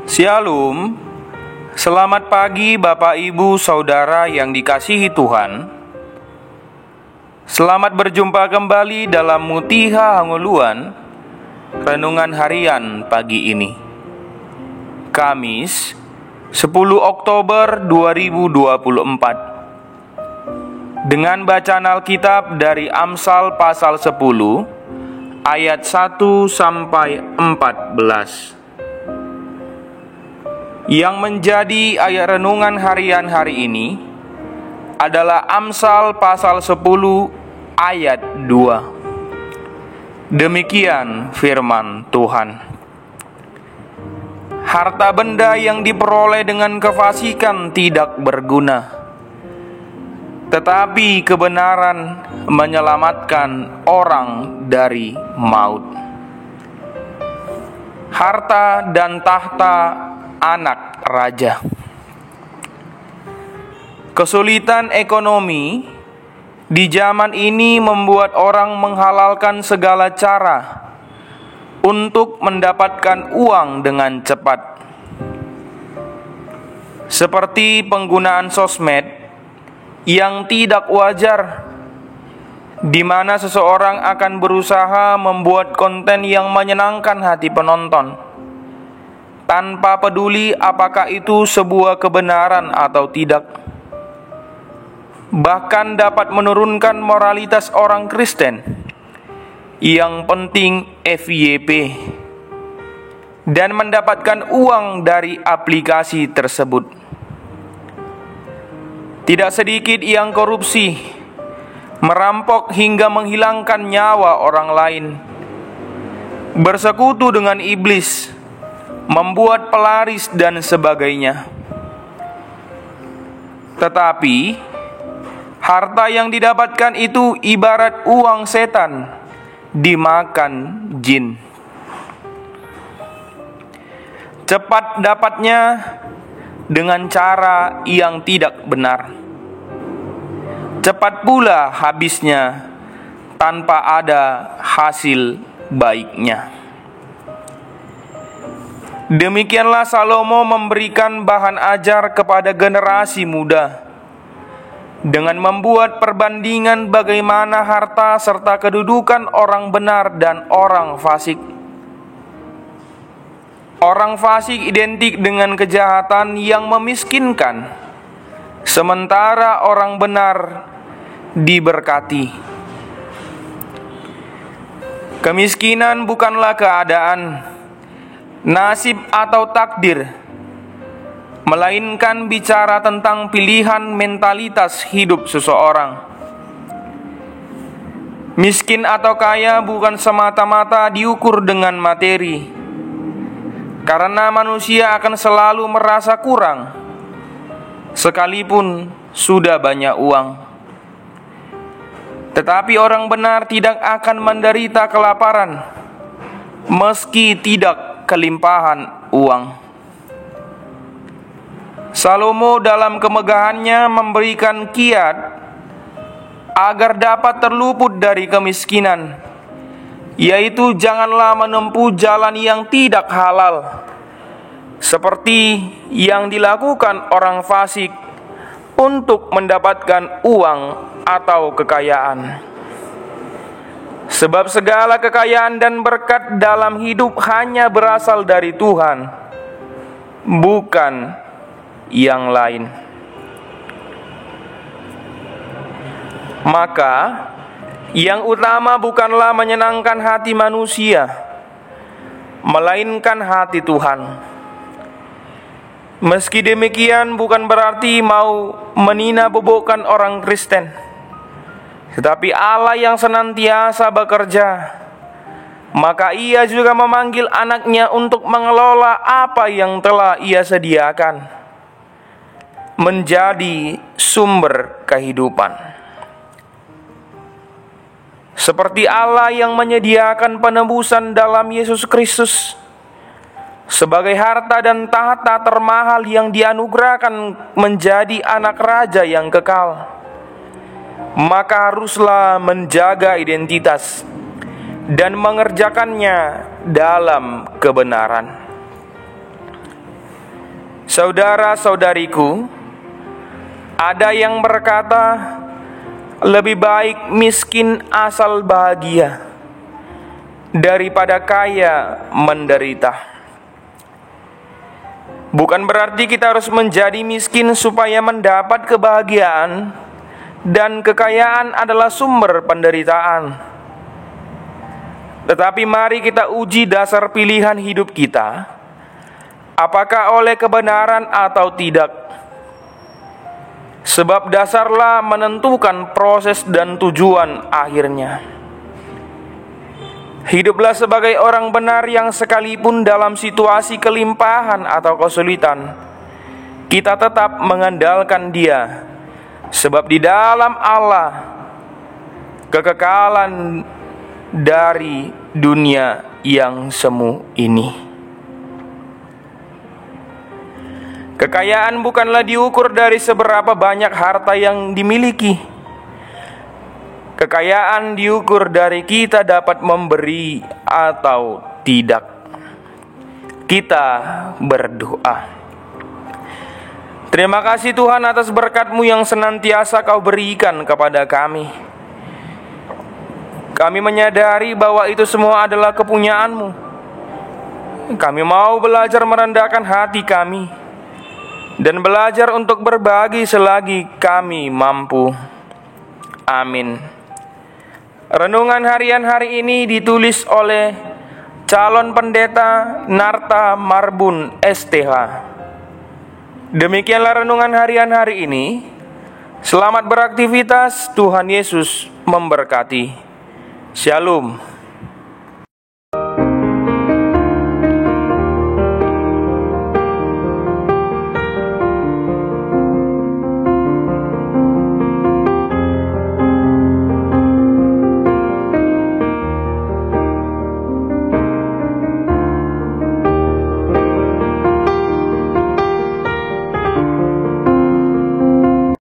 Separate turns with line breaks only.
Shalom, selamat pagi Bapak Ibu Saudara yang dikasihi Tuhan. Selamat berjumpa kembali dalam Mutiha Hangoluan, renungan harian pagi ini, Kamis 10 Oktober 2024. Dengan bacaan Alkitab dari Amsal pasal 10 ayat 1 sampai 14. Yang menjadi ayat renungan harian hari ini adalah Amsal pasal 10 ayat 2. Demikian firman Tuhan. Harta benda yang diperoleh dengan kefasikan tidak berguna, tetapi kebenaran menyelamatkan orang dari maut. Harta dan tahta anak raja. Kesulitan ekonomi di zaman ini membuat orang menghalalkan segala cara untuk mendapatkan uang dengan cepat, seperti penggunaan sosmed yang tidak wajar, di mana seseorang akan berusaha membuat konten yang menyenangkan hati penonton tanpa peduli apakah itu sebuah kebenaran atau tidak. Bahkan dapat menurunkan moralitas orang Kristen. Yang penting FYP dan mendapatkan uang dari aplikasi tersebut. Tidak sedikit yang korupsi, merampok hingga menghilangkan nyawa orang lain, bersekutu dengan iblis, membuat pelaris dan sebagainya. Tetapi harta yang didapatkan itu ibarat uang setan dimakan jin. Cepat dapatnya dengan cara yang tidak benar, cepat pula habisnya tanpa ada hasil baiknya. Demikianlah Salomo memberikan bahan ajar kepada generasi muda dengan membuat perbandingan bagaimana harta serta kedudukan orang benar dan orang fasik. Orang fasik identik dengan kejahatan yang memiskinkan, sementara orang benar diberkati. Kemiskinan bukanlah keadaan, nasib atau takdir, melainkan bicara tentang pilihan mentalitas hidup seseorang. Miskin atau kaya bukan semata-mata diukur dengan materi, karena manusia akan selalu merasa kurang sekalipun sudah banyak uang. Tetapi orang benar tidak akan menderita kelaparan meski tidak kelimpahan uang. Salomo dalam kemegahannya memberikan kiat agar dapat terluput dari kemiskinan, yaitu janganlah menempuh jalan yang tidak halal, seperti yang dilakukan orang fasik untuk mendapatkan uang atau kekayaan. Sebab segala kekayaan dan berkat dalam hidup hanya berasal dari Tuhan, bukan yang lain. Maka, yang utama bukanlah menyenangkan hati manusia, melainkan hati Tuhan. Meski demikian, bukan berarti mau menina-bobokkan orang Kristen, tetapi Allah yang senantiasa bekerja, maka Ia juga memanggil anaknya untuk mengelola apa yang telah Ia sediakan, menjadi sumber kehidupan. Seperti Allah yang menyediakan penebusan dalam Yesus Kristus sebagai harta dan tahta termahal yang dianugerahkan menjadi anak raja yang kekal, maka haruslah menjaga identitas dan mengerjakannya dalam kebenaran. Saudara-saudariku, ada yang berkata, lebih baik miskin asal bahagia daripada kaya menderita. Bukan berarti kita harus menjadi miskin supaya mendapat kebahagiaan, dan kekayaan adalah sumber penderitaan. Tetapi mari kita uji dasar pilihan hidup kita, apakah oleh kebenaran atau tidak. Sebab dasarlah menentukan proses dan tujuan akhirnya. Hiduplah sebagai orang benar yang sekalipun dalam situasi kelimpahan atau kesulitan, kita tetap mengandalkan Dia. Sebab di dalam Allah, kekekalan dari dunia yang semu ini. Kekayaan bukanlah diukur dari seberapa banyak harta yang dimiliki. Kekayaan diukur dari kita dapat memberi atau tidak. Kita berdoa. Terima kasih Tuhan atas berkat-Mu yang senantiasa Kau berikan kepada kami. Kami menyadari bahwa itu semua adalah kepunyaan-Mu. Kami mau belajar merendahkan hati kami dan belajar untuk berbagi selagi kami mampu. Amin. Renungan harian hari ini ditulis oleh calon pendeta Narta Marbun STH. Demikianlah renungan harian hari ini. Selamat beraktivitas, Tuhan Yesus memberkati. Shalom.